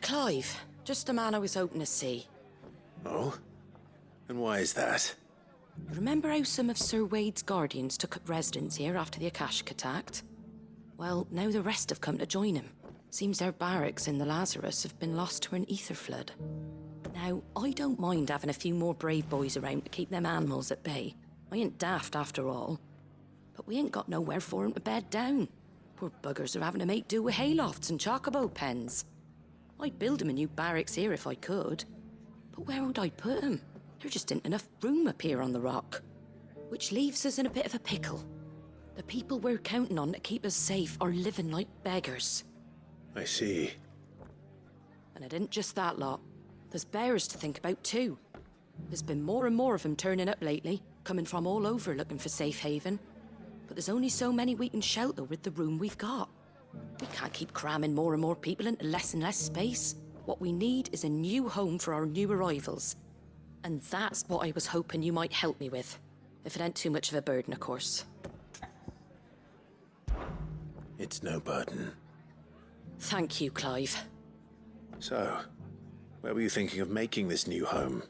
Clive. Just a man I was hoping to see. Oh? And why is that? Remember how some of Sir Wade's guardians took up residence here after the Akashic attacked? Well, now the rest have come to join him. Seems their barracks in the Lazarus have been lost to an ether flood. Now, I don't mind having a few more brave boys around to keep them animals at bay. I ain't daft after all. But we ain't got nowhere for 'em to bed down. Poor buggers are having to make do with haylofts and chocobo pens. I'd build 'em a new barracks here if I could. But where would I put 'em? There just ain't enough room up here on the rock. Which leaves us in a bit of a pickle. The people we're counting on to keep us safe are living like beggars. I see. And it ain't just that lot. There's bears to think about too. There's been more and more of them turning up lately, coming from all over looking for safe haven. But there's only so many we can shelter with the room we've got. We can't keep cramming more and more people into less and less space. What we need is a new home for our new arrivals. And that's what I was hoping you might help me with. If it ain't too much of a burden, of course. It's no burden. Thank you, Clive. So, where were you thinking of making this new home?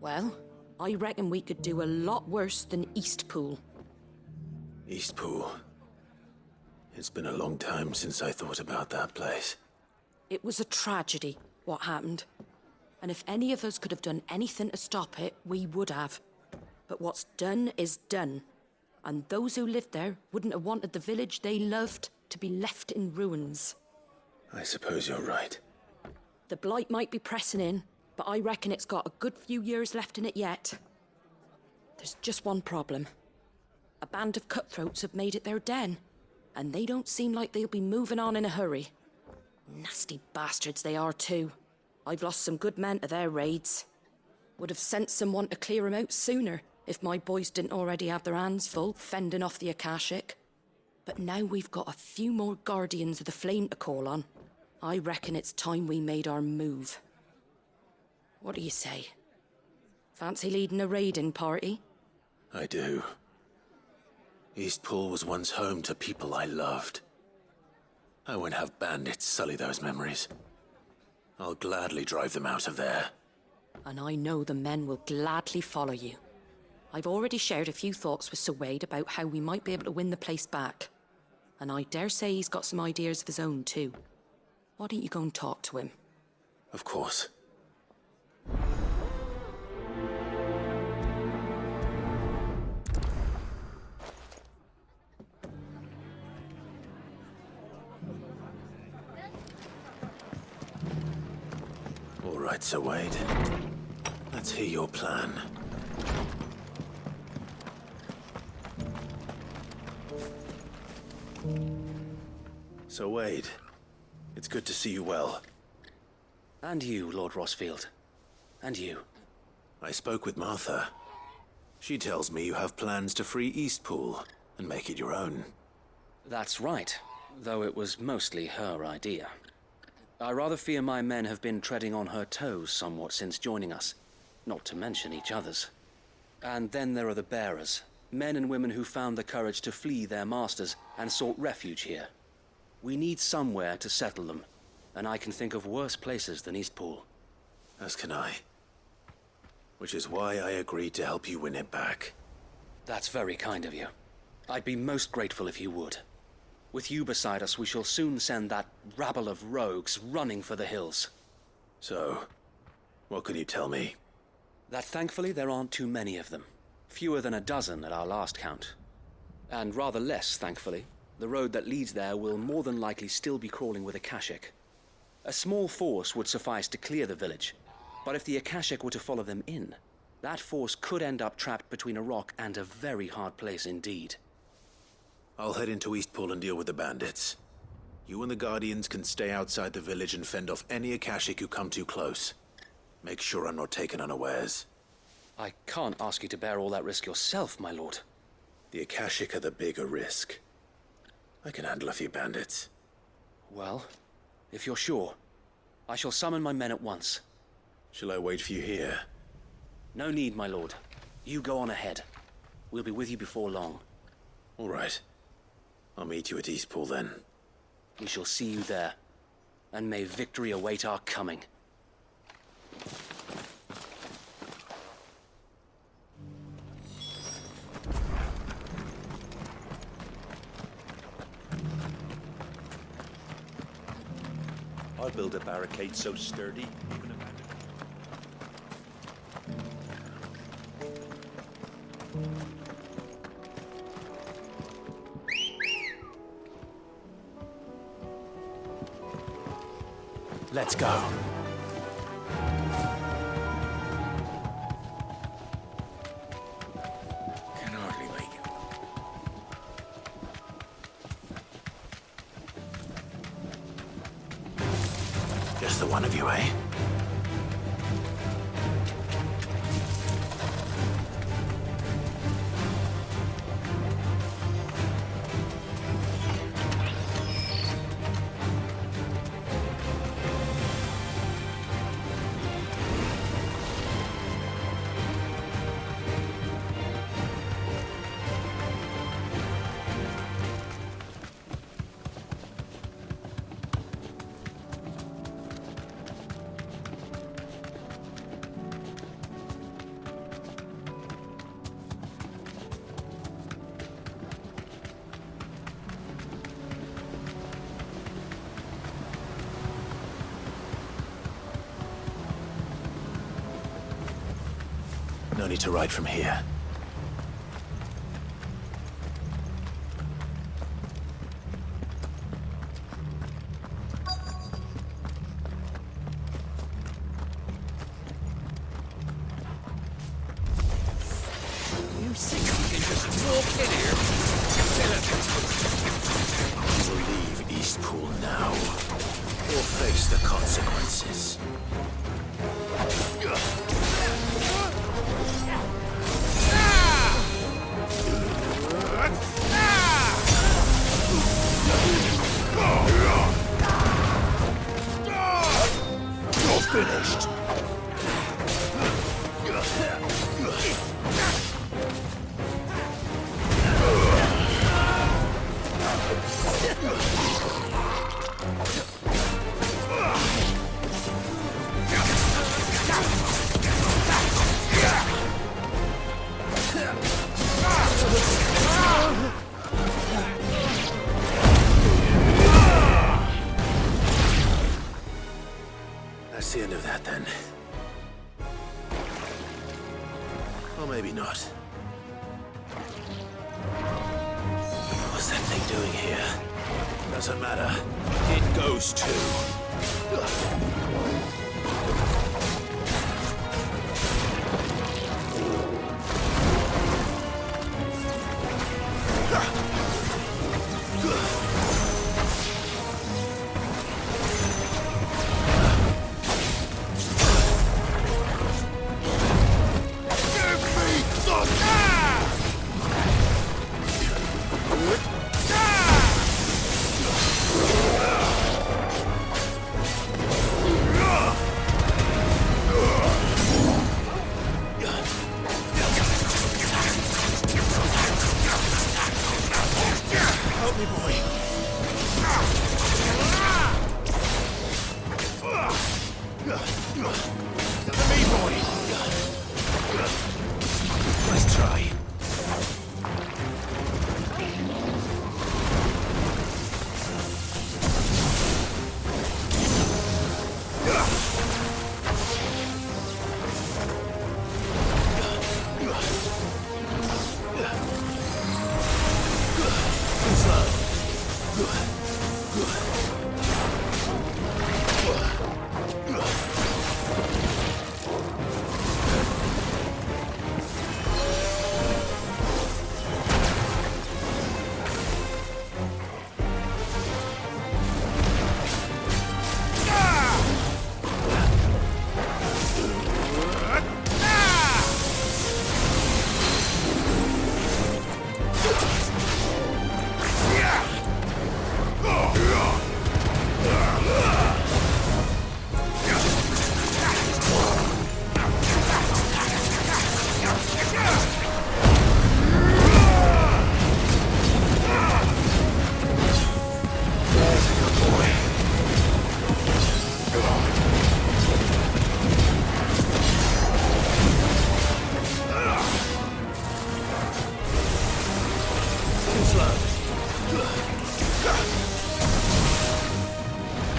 Well, I reckon we could do a lot worse than Eastpool. Eastpool. It's been a long time since I thought about that place. It was a tragedy, what happened. And if any of us could have done anything to stop it, we would have. But what's done is done. And those who lived there wouldn't have wanted the village they loved to be left in ruins. I suppose you're right. The Blight might be pressing in, but I reckon it's got a good few years left in it yet. There's just one problem. A band of cutthroats have made it their den, and they don't seem like they'll be moving on in a hurry. Nasty bastards they are too. I've lost some good men to their raids. Would have sent someone to clear 'em out sooner if my boys didn't already have their hands full fending off the Akashic. But now we've got a few more guardians of the flame to call on. I reckon it's time we made our move. What do you say? Fancy leading a raiding party? I do. Eastpool was once home to people I loved. I won't have bandits sully those memories. I'll gladly drive them out of there. And I know the men will gladly follow you. I've already shared a few thoughts with Sir Wade about how we might be able to win the place back. And I dare say he's got some ideas of his own too. Why don't you go and talk to him? Of course. All right, Sir Wade. Let's hear your plan. Sir Wade, it's good to see you well. And you, Lord Rosfield. And you. I spoke with Martha. She tells me you have plans to free Eastpool and make it your own. That's right, though it was mostly her idea. I rather fear my men have been treading on her toes somewhat since joining us, not to mention each other's. And then there are the bearers, men and women who found the courage to flee their masters and sought refuge here. We need somewhere to settle them, and I can think of worse places than Eastpool. As can I. Which is why I agreed to help you win it back. That's very kind of you. I'd be most grateful if you would. With you beside us, we shall soon send that rabble of rogues running for the hills. So, what can you tell me? That thankfully there aren't too many of them. Fewer than a dozen at our last count. And rather less, thankfully. The road that leads there will more than likely still be crawling with Akashic. A small force would suffice to clear the village, but if the Akashic were to follow them in, that force could end up trapped between a rock and a very hard place indeed. I'll head into Eastpool and deal with the bandits. You and the Guardians can stay outside the village and fend off any Akashic who come too close. Make sure I'm not taken unawares. I can't ask you to bear all that risk yourself, my lord. The Akashic are the bigger risk. I can handle a few bandits. Well, if you're sure, I shall summon my men at once. Shall I wait for you here? No need, my lord. You go on ahead. We'll be with you before long. All right. I'll meet you at Eastpool then. We shall see you there. and may victory await our coming. I'll build a barricade so sturdy, even if Let's go. Can hardly make it. Just the one of you, eh? No need to ride from here. You think you can just walk in here? You will leave Eastpool now, or face the consequences. You're finished. That's the end of that, then. Or maybe not. What's that thing doing here? Doesn't matter. It goes too. Help me, boy. Me, boy. Let's try.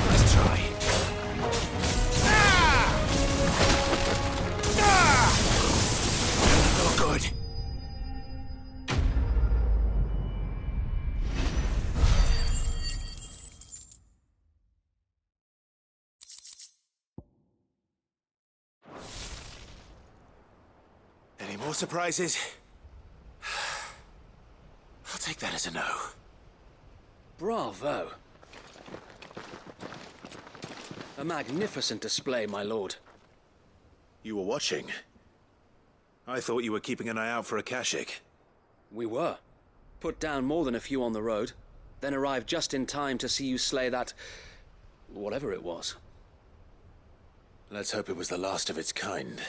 Let's try. No good. Any more surprises? I'll take that as a no. Bravo. A magnificent display, my lord. You were watching. I thought you were keeping an eye out for a Kashik. We were. Put down more than a few on the road, then arrived just in time to see you slay that... whatever it was. Let's hope it was the last of its kind.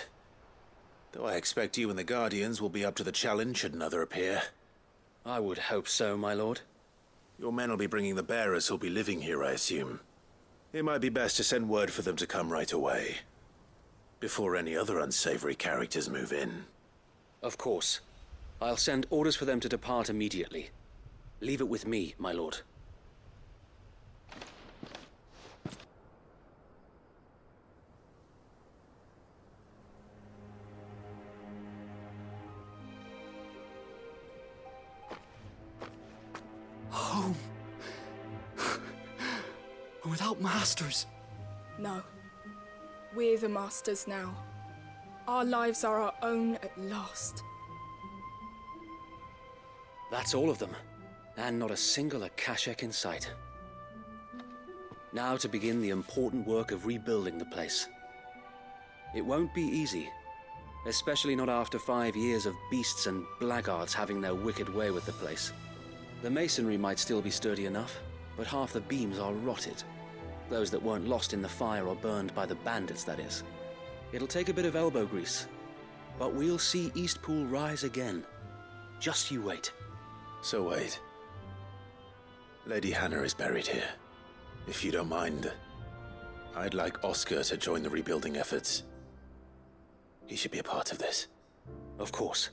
Though I expect you and the Guardians will be up to the challenge should another appear. I would hope so, my lord. Your men will be bringing the bearers who'll be living here, I assume. It might be best to send word for them to come right away, before any other unsavory characters move in. Of course. I'll send orders for them to depart immediately. Leave it with me, my lord. Home. Without masters. No. We're the masters now. Our lives are our own at last. That's all of them, and not a single Akashek in sight. Now to begin the important work of rebuilding the place. It won't be easy, especially not after 5 years of beasts and blackguards having their wicked way with the place. The masonry might still be sturdy enough, but half the beams are rotted. Those that weren't lost in the fire or burned by the bandits, that is. It'll take a bit of elbow grease, but we'll see Eastpool rise again. Just you wait. So wait. Lady Hannah is buried here. If you don't mind, I'd like Oscar to join the rebuilding efforts. He should be a part of this. Of course.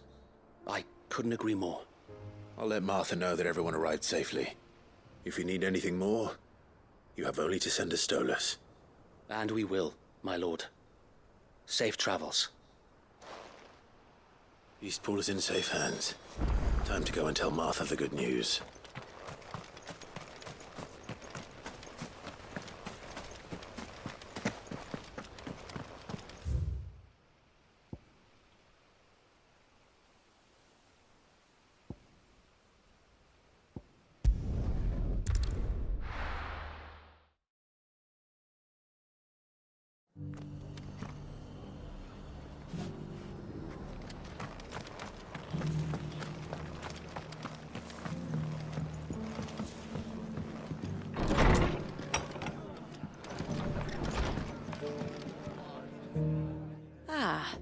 I couldn't agree more. I'll let Martha know that everyone arrived safely. If you need anything more, you have only to send a Stolas. And we will, my lord. Safe travels. Eastpool is in safe hands. Time to go and tell Martha the good news.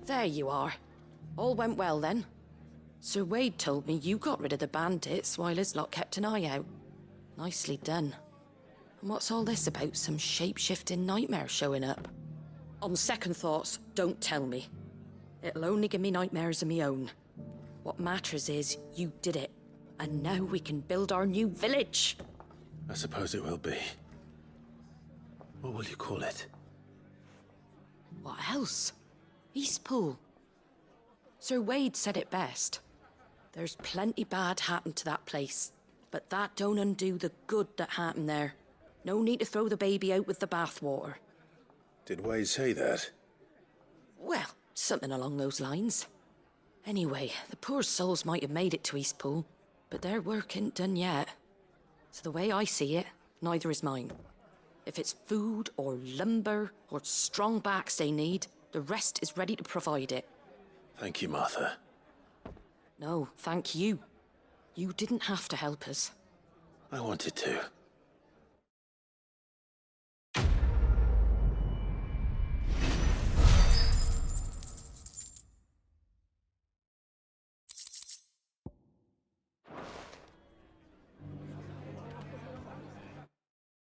There you are. All went well then. Sir Wade told me you got rid of the bandits while his lot kept an eye out. Nicely done. And what's all this about some shape-shifting nightmare showing up? On second thoughts, don't tell me. It'll only give me nightmares of me own. What matters is you did it. And now we can build our new village. I suppose it will be. What will you call it? What else? Eastpool. Sir Wade said it best. There's plenty bad happened to that place, but that don't undo the good that happened there. No need to throw the baby out with the bathwater. Did Wade say that? Well, something along those lines. Anyway, the poor souls might have made it to Eastpool, but their work ain't done yet. So the way I see it, neither is mine. If it's food or lumber or strong backs they need, the rest is ready to provide it. Thank you, Martha. No, thank you. You didn't have to help us. I wanted to.